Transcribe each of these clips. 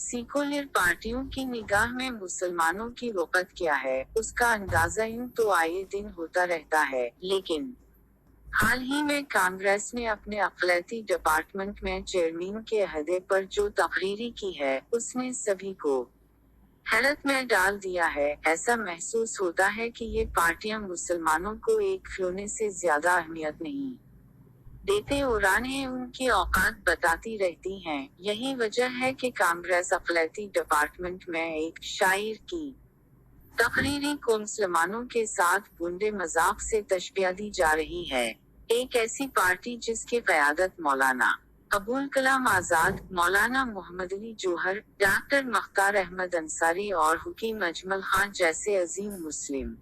Secular पार्टियों की निगाह में मुसलमानों की वक़्त क्या है, उसका अंदाजा यूं तो आए दिन होता रहता है, लेकिन हाल ही में कांग्रेस ने अपने अक़लियती डिपार्टमेंट में चेयरमैन के अहदे पर जो तकरीरी की है, उसने सभी को हैरत में डाल दिया है। ऐसा महसूस होता है कि ये पार्टियां मुसलमानों को एक खिलौने से ज्यादा अहमियत नहीं देते और उन्हें उनकी औकात बताती रहती हैं। यही वजह है कि कांग्रेस अक़लियती डिपार्टमेंट में एक शायर की तकरीरी को मुसलमानों के साथ गुंडे मजाक से तशबीह दी जा रही है। एक ऐसी पार्टी जिसकी क़यादत मौलाना अबुल कलाम आजाद, मौलाना मोहम्मद अली जौहर, डॉक्टर मुख्तार अहमद अंसारी और हुकीम अजमल खान जैसे अजीम मुस्लिम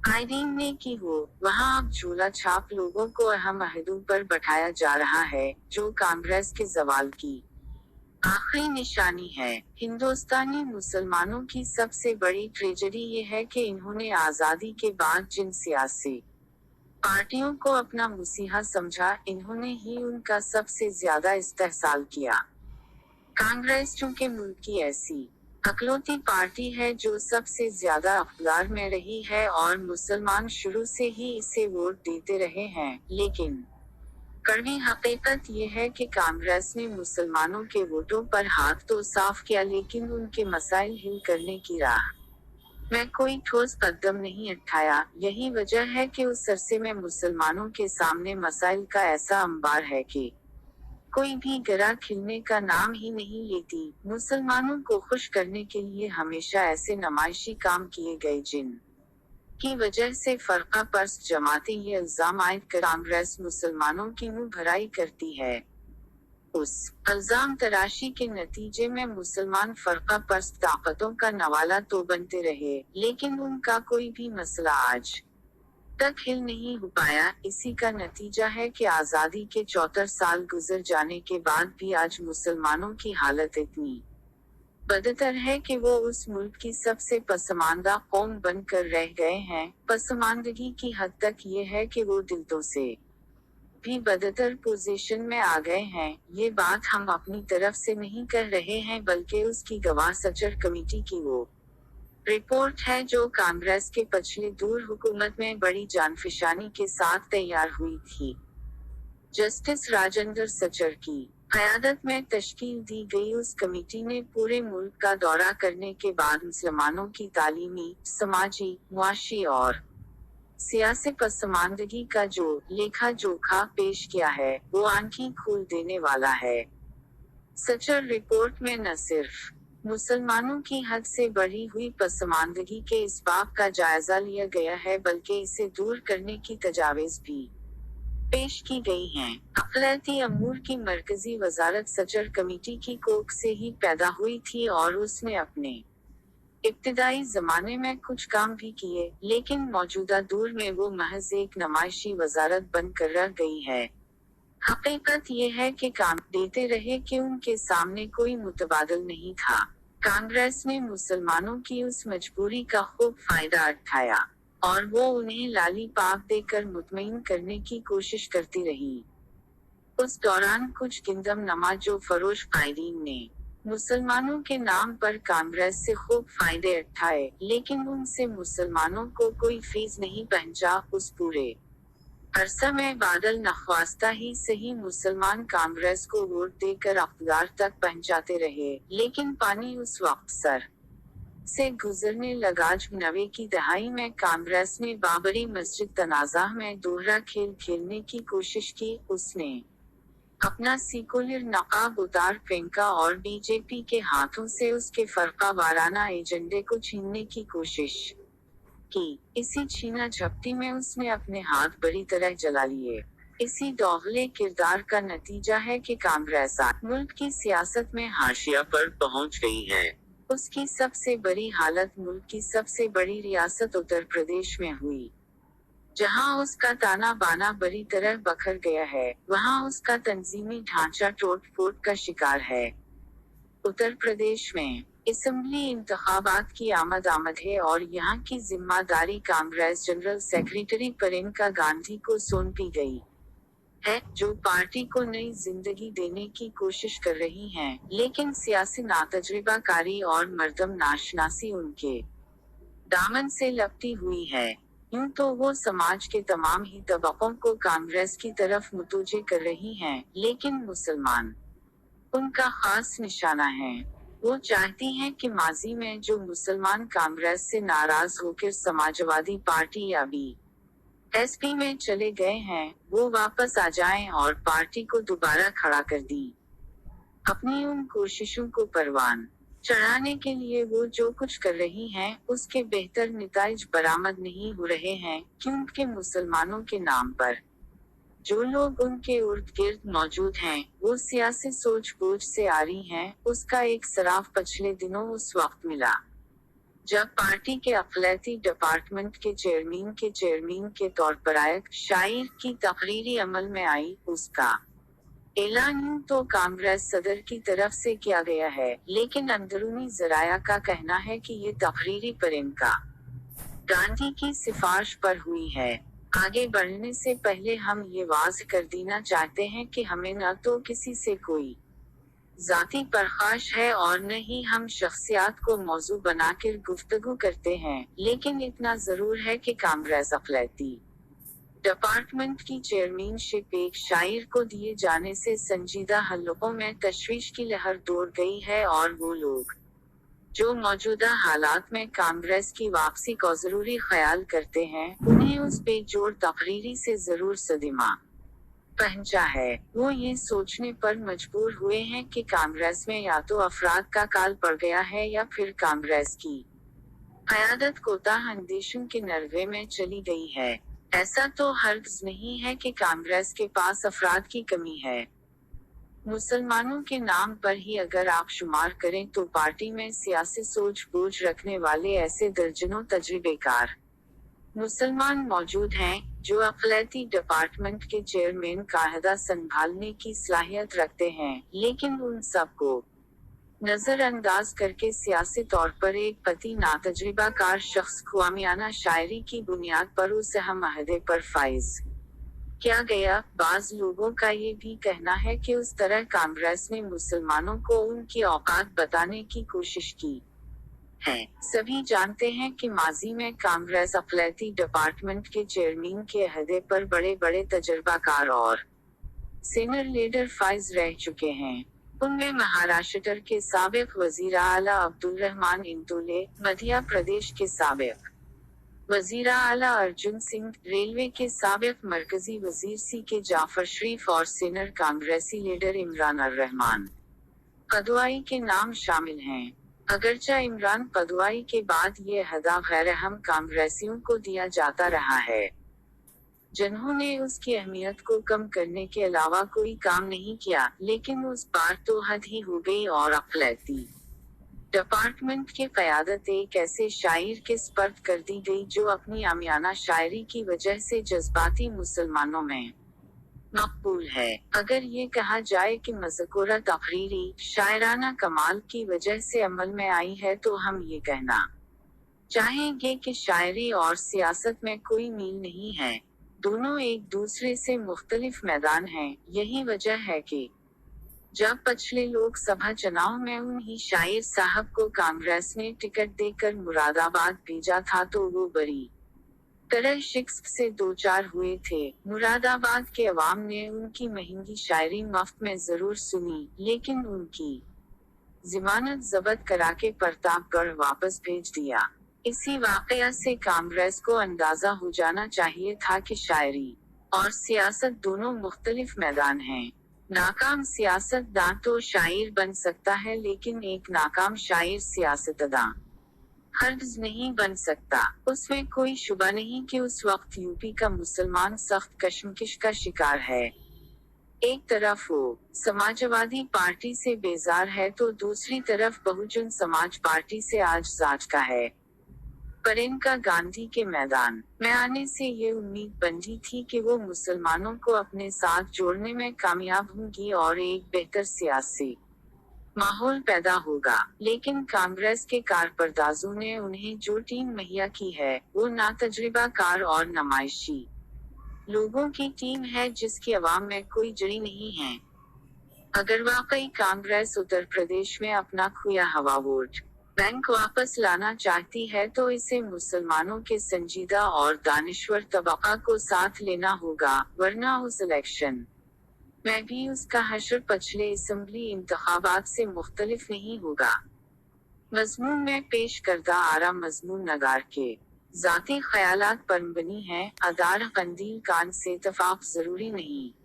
कायदीन ने की हो, वहाँ अब झोला छाप लोगों को अहम अहदों पर बैठाया जा रहा है, जो कांग्रेस के ज़वाल की आखिरी निशानी है। हिंदुस्तानी मुसलमानों की सबसे बड़ी ट्रेजेडी ये है कि इन्होंने आज़ादी के बाद जिन सियासी पार्टियों को अपना मसीहा समझा, इन्होंने ही उनका सबसे ज्यादा इस्तेहसाल किया। कांग्रेस चूंकि मुल्क की ऐसी अकलौती पार्टी है जो सबसे ज्यादा इक़्तिदार में रही है और मुसलमान शुरू से ही इसे वोट देते रहे हैं, लेकिन कड़वी हकीकत ये है कि कांग्रेस ने मुसलमानों के वोटों पर हाथ तो साफ किया, लेकिन उनके मसाइल हल करने की राह में कोई ठोस कदम नहीं उठाया। यही वजह है कि उस अरसे में मुसलमानों के सामने मसाइल का ऐसा अंबार है कि कोई भी गरा खिलने का नाम ही नहीं लेती। मुसलमानों को खुश करने के लिए हमेशा ऐसे नमाइशी काम किए गए जिन की वजह से फरका परस्त जमातें ये इल्जाम आयद कर कांग्रेस मुसलमानों की मुंह भराई करती है। उस इल्जाम तराशी के नतीजे में मुसलमान फरका परस्त ताकतों का नवाला तो बनते रहे, लेकिन उनका कोई भी मसला आज तक हल नहीं हो पाया। इसी का नतीजा है कि आज़ादी के 74 साल गुजर जाने के बाद भी आज मुसलमानों की हालत इतनी बदतर है कि वो उस मुल्क की सबसे पसमानदा कौम बनकर रह गए हैं। पसमानदगी की हद तक ये है कि वो दिलतों से भी बदतर पोजीशन में आ गए हैं। ये बात हम अपनी तरफ से नहीं कह रहे हैं, बल्कि उसकी गवाह सचर कमेटी की वो रिपोर्ट है जो कांग्रेस के पिछले दूर हुकूमत में बड़ी जानफिशानी के साथ तैयार हुई थी। जस्टिस राजेंद्र सचर की क़यादत में तश्कील दी गई उस कमेटी ने पूरे मुल्क का दौरा करने के बाद मुसलमानों की तालीमी, समाजी, मुआशी और सियासी पसमानदगी का जो लेखा जोखा पेश किया है, वो आंखें खोल देने वाला है। सचर रिपोर्ट में न सिर्फ मुसलमानों की हद से बढ़ी हुई पसमानदगी के इस बात का जायजा लिया गया है, बल्कि इसे दूर करने की तजावीज़ भी पेश की गई हैं। अक़लियती अमूर की मरकजी वजारत सचर कमेटी की कोख से ही पैदा हुई थी और उसने अपने इब्तिदाई ज़माने में कुछ काम भी किए, लेकिन मौजूदा दौर में वो महज एक नुमाइशी वजारत बनकर रह गई है। हकीकत ये है कि काम देते रहे कि उनके सामने कोई मुतबादल नहीं था। कांग्रेस ने मुसलमानों की उस मजबूरी का खूब फायदा उठाया और वो उन्हें लाली पाक देकर मुतमईन करने की कोशिश करती रही। उस दौरान कुछ गिंदम नमाजो फरोश कायदीन ने मुसलमानों के नाम पर कांग्रेस से खूब फायदे उठाए, लेकिन उनसे मुसलमानों को कोई फीस नहीं पहुंचा। उस पूरे अरसा में बादल नख्वास्ता ही सही मुसलमान कांग्रेस को वोट देकर इक़्तिदार तक पहुंचाते रहे, लेकिन पानी उस वक्त सर से गुजरने लगा। 90 की दहाई में कांग्रेस ने बाबरी मस्जिद तनाज़ा में दोहरा खेल खेलने की कोशिश की। उसने अपना सेकुलर नकाब उतार फेंका और बीजेपी के हाथों से उसके फरका वाराना एजेंडे को छीनने की कोशिश की। इसी छीना झपटी में उसने अपने हाथ बड़ी तरह जला लिए। इसी दोगले किरदार का नतीजा है कि कांग्रेस मुल्क की सियासत में हाशिया पर पहुंच गई है। उसकी सबसे बड़ी हालत मुल्क की सबसे बड़ी रियासत उत्तर प्रदेश में हुई, जहां उसका ताना बाना बड़ी तरह बखर गया है। वहां उसका तंजीमी ढांचा टोट फोट का शिकार है। उत्तर प्रदेश में असेंबली इंतखाबात की आमद है और यहाँ की जिम्मेदारी कांग्रेस जनरल सेक्रेटरी प्रियंका गांधी को सौंपी गई। है, जो पार्टी को नई जिंदगी देने की कोशिश कर रही हैं, लेकिन सियासी नातजुर्बाकारी और मर्दम नाशनासी उनके दामन से लपटी हुई है। यूं तो वो समाज के तमाम ही तबकों को कांग्रेस की तरफ मुतवज्जे कर रही हैं, लेकिन मुसलमान उनका खास निशाना है। वो चाहती हैं कि माजी में जो मुसलमान कांग्रेस से नाराज होकर समाजवादी पार्टी या बीएसपी में चले गए हैं, वो वापस आ जाएं और पार्टी को दोबारा खड़ा कर दी। अपनी उन कोशिशों को परवान चढ़ाने के लिए वो जो कुछ कर रही हैं, उसके बेहतर नताइज बरामद नहीं हो रहे हैं, क्योंकि मुसलमानों के नाम पर जो लोग उनके उर्द गिर्द मौजूद हैं, वो सियासी सोच बूझ से आ रही हैं। उसका एक सराफ पिछले दिनों उस वक्त मिला जब पार्टी के अखिलती डिपार्टमेंट के चेयरमैन के तौर पर आयक शायर की तकरीरी अमल में आई। उसका ऐलान यूं तो कांग्रेस सदर की तरफ से किया गया है, लेकिन अंदरूनी जराया का कहना है कि ये तकरीरी प्रियंका गांधी की सिफारिश पर हुई है। आगे बढ़ने से पहले हम ये वाज़ कर देना चाहते हैं कि हमें न तो किसी से कोई जाती परखाश है और न ही हम शख्सियात को मौजू बनाकर गुफ्तगू करते हैं, लेकिन इतना जरूर है कि कांग्रेस अखिलती डिपार्टमेंट की चेयरमैनशिप एक शायर को दिए जाने से संजीदा हलकों में तशवीश की लहर दौड़ गई है और वो लोग जो मौजूदा हालात में कांग्रेस की वापसी को जरूरी ख्याल करते हैं, उन्हें उस बेजोड़ तकरीरी से जरूर सदमा पहुंचा है। वो ये सोचने पर मजबूर हुए हैं कि कांग्रेस में या तो अफराद का काल पड़ गया है या फिर कांग्रेस की क़यादत कोताह अंदेशन के नरवे में चली गई है। ऐसा तो हरगिज़ नहीं है कि कांग्रेस के पास अफराद की कमी है। मुसलमानों के नाम पर ही अगर आप शुमार करें तो पार्टी में सियासी सूझ बूझ रखने वाले ऐसे दर्जनों तजर्बेकार मुसलमान मौजूद हैं, जो अखिलती डिपार्टमेंट के चेयरमैन का अहदा संभालने की सलाहियत रखते हैं, लेकिन उन सब को नजरअंदाज करके सियासी तौर पर एक पति नातजुर्बाकार शख्स को आमियाना शायरी की बुनियाद पर उस अहम अहदे पर फाइज किया गया। बाज लोगों का ये भी कहना है कि उस तरह कांग्रेस ने मुसलमानों को उनकी औकात बताने की कोशिश की है। सभी जानते हैं कि माजी में कांग्रेस अखिलती डिपार्टमेंट के चेयरमैन के अहदे पर बड़े बड़े तजर्बाकार और सीनियर लीडर फाइज रह चुके हैं। उनमें महाराष्ट्र के साबिक वजीर आला अब्दुल रहमान इंतोले, मध्य प्रदेश के साबिक वजीर आला अर्जुन सिंह, रेलवे के साबिक मरकजी वजीर सी के जाफर शरीफ और सीनियर कांग्रेसी लीडर इमरान रहमान कदवाई के नाम शामिल हैं। अगरचा इमरान कदवाई के बाद ये अहदा गैर अहम कांग्रेसियों को दिया जाता रहा है, जिन्होंने उसकी अहमियत को कम करने के अलावा कोई काम नहीं किया, लेकिन उस बार तो हद ही हो गई और अखिलती डिपार्टमेंट की क़यादत एक ऐसे शायर के स्पर्द कर दी गई जो अपनी आमियाना शायरी की वजह से जज्बाती मुसलमानों में मकबूल है। अगर ये कहा जाए कि मज़कूरा तकरीरी शायराना कमाल की वजह से अमल में आई है, तो हम ये कहना चाहेंगे कि शायरी और सियासत में कोई मील नहीं है। दोनों एक दूसरे से मुख्तलिफ मैदान हैं। यही वजह है कि जब पिछले लोकसभा चुनाव में उन्हीं शायर साहब को कांग्रेस ने टिकट देकर मुरादाबाद भेजा था, तो वो बड़ी तरह शिकस्त से दो चार हुए थे। मुरादाबाद के अवाम ने उनकी महंगी शायरी मुफ्त में जरूर सुनी, लेकिन उनकी जमानत जब्त करा के प्रतापगढ़ वापस भेज दिया। इसी वाकया से कांग्रेस को अंदाजा हो जाना चाहिए था कि शायरी और सियासत दोनों मुख्तलिफ मैदान हैं। नाकाम सियासतदान तो शायर बन सकता है, लेकिन एक नाकाम शायर सियासतदान हरगिज़ नहीं बन सकता। उसमें कोई शुबा नहीं कि उस वक्त यूपी का मुसलमान सख्त कशमकश का शिकार है। एक तरफ वो समाजवादी पार्टी से बेजार है, तो दूसरी तरफ बहुजन समाज पार्टी से आजजाज का है। प्रियंका गांधी के मैदान में आने से ये उम्मीद बंधी थी कि वो मुसलमानों को अपने साथ जोड़ने में कामयाब होंगी और एक बेहतर सियासी माहौल पैदा होगा, लेकिन कांग्रेस के कारकर्दाजों ने उन्हें जो टीम मुहैया की है, वो नातजुर्बाकार और नुमाइशी لوگوں کی ٹیم ہے جس کی عوام میں کوئی جڑی نہیں ہے۔ اگر واقعی کانگریس اتر پردیش میں اپنا کھویا ہوا ووٹ بینک واپس لانا چاہتی ہے تو اسے مسلمانوں کے سنجیدہ اور دانشور طبقہ کو ساتھ لینا ہوگا، ورنہ اس الیکشن میں بھی اس کا حشر پچھلے اسمبلی انتخابات سے مختلف نہیں ہوگا۔ مضمون میں پیش کردہ آرا مضمون نگار کے ذاتی خیالات پر مبنی ہیں، ادارہ قندیل کان سے اتفاق ضروری نہیں۔